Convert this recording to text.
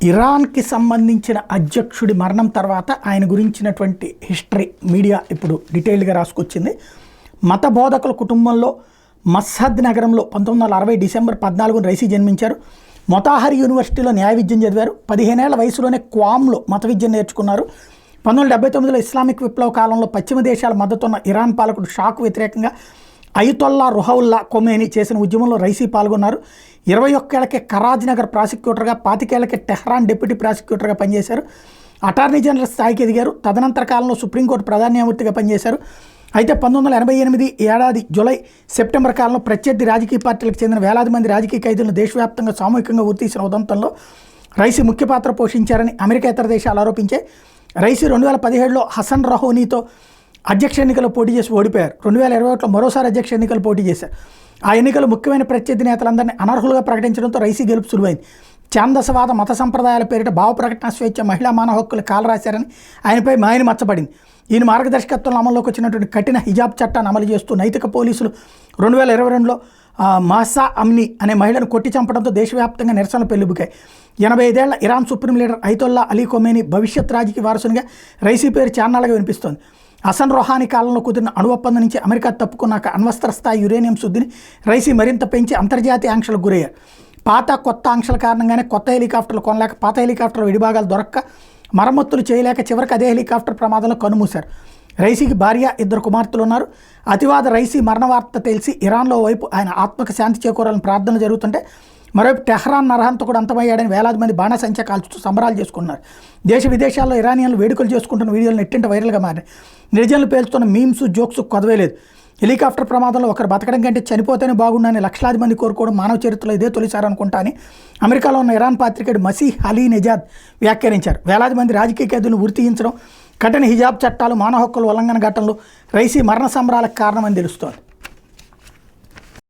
ఇరాన్కి సంబంధించిన అధ్యక్షుడి మరణం తర్వాత ఆయన గురించినటువంటి హిస్టరీ మీడియా ఇప్పుడు డీటెయిల్డ్గా రాసుకొచ్చింది. మత బోధకుల కుటుంబంలో మస్హద్ నగరంలో 1960 డిసెంబర్ 14న రైసీ జన్మించారు. మొతాహర్ యూనివర్సిటీలో న్యాయ విద్యను చదివారు. 15 ఏళ్ల వయసులోనే క్వామ్లో మత విద్యను నేర్చుకున్నారు. 1979లో ఇస్లామిక్ విప్లవ కాలంలో పశ్చిమ దేశాల మద్దతున్న ఇరాన్ పాలకుడు షాకు వ్యతిరేకంగా అయతొల్లా రుహౌల్లా ఖొమేనీ చేసిన ఉద్యమంలో రైసీ పాల్గొన్నారు. 21 ఏళ్లకే కరాజ్ నగర్ ప్రాసిక్యూటర్గా, 25 ఏళ్లకే టెహ్రాన్ డిప్యూటీ ప్రాసిక్యూటర్గా పనిచేశారు. అటార్నీ జనరల్ స్థాయికి ఎదిగారు. తదనంతర కాలంలో సుప్రీంకోర్టు ప్రధాన న్యాయమూర్తిగా పనిచేశారు. అయితే 1988 ఏడాది జూలై సెప్టెంబర్ కాలంలో ప్రత్యర్థి రాజకీయ పార్టీలకు చెందిన వేలాది మంది రాజకీయ ఖైదీలను దేశవ్యాప్తంగా సామూహికంగా ఉరితీసిన ఉదంతంలో రైసీ ముఖ్య పాత్ర పోషించారని అమెరికా ఇతర దేశాలు ఆరోపించాయి. రైసీ 2017లో హసన్ రౌహానీతో అధ్యక్ష ఎన్నికల్లో పోటీ చేసి ఓడిపోయారు. 2021లో మరోసారి అధ్యక్ష ఎన్నికలు పోటీ చేశారు. ఆ ఎన్నికలు ముఖ్యమైన ప్రత్యర్థి నేతలందరినీ అనర్హులుగా ప్రకటించడంతో రైసీ గెలుపు సులువైంది. ఛాందసవాద మత సంప్రదాయాల పేరిట భావ ప్రకటన స్వేచ్ఛ, మహిళా మానవ హక్కులు కాలరాశారని ఆయనపై మాయని మచ్చబడింది. ఈయన మార్గదర్శకత్వంలో అమల్లోకి వచ్చినటువంటి కఠిన హిజాబ్ చట్టాన్ని అమలు చేస్తూ నైతిక పోలీసులు 2022లో మాసా అమ్ని అనే మహిళను కొట్టి చంపడంతో దేశవ్యాప్తంగా నిరసనలు పెళ్లిబుకాయి. 85 ఏళ్ల Iran supreme leader Ayatollah Ali Khomeini భవిష్యత్ రాజకీయ వారసునిగా రైసీ పేరు చాన్నాళ్ళగా వినిపిస్తోంది. హసన్ రౌహానీ కాలంలో కుదిరిన అణు ఒప్పందం నుంచి అమెరికా తప్పుకున్నాక అణ్వస్త్ర స్థాయి యురేనియం శుద్ధిని రైసీ మరింత పెంచి అంతర్జాతీయ ఆంక్షలకు గురయ్యారు. పాత కొత్త ఆంక్షల కారణంగానే కొత్త హెలికాప్టర్లు కొనలేక, పాత హెలికాప్టర్ విడిభాగాలు దొరక్క, మరమ్మతులు చేయలేక చివరికి అదే హెలికాప్టర్ ప్రమాదంలో కన్నుమూశారు. రైసీకి భార్య, 2 కుమార్తెలు ఉన్నారు. అతివాద రైసీ మరణ వార్త తెలిసి ఇరాన్లో వైపు ఆయన ఆత్మకు శాంతి చేకూరాలని ప్రార్థనలు జరుగుతుంటే, మరోవైపు టెహ్రాన్ నరహంతకుడు అంతమయ్యాడని వేలాది మంది బాణసంచ కాల్చుతూ సంబరాలు చేసుకున్నారు. దేశ విదేశాల్లో ఇరానియన్లు వేడుకలు చేసుకుంటున్న వీడియోలు నెట్టింట వైరల్గా మారాయి. నిర్జనలు పేల్చుతున్న మీమ్స్, జోక్స్ కొదవేలేదు. హెలికాప్టర్ ప్రమాదంలో ఒకరు బతకడం కంటే చనిపోతేనే బాగుండని లక్షలాది మంది కోరుకోవడం మానవ చరిత్రలో ఇదే తొలిసారి అనుకుంటా అని అమెరికాలో ఉన్న ఇరాన్ పాత్రికేయుడు మసీహ్ అలీ నెజాద్ వ్యాఖ్యానించారు. వేలాది మంది రాజకీయ ఖైదీలను ఉరితీయించడం, కఠిన హిజాబ్ చట్టాలు, మానవ హక్కుల ఉల్లంఘన ఘటనలు రైసీ మరణ సంబరాలకు కారణమని తెలుస్తోంది.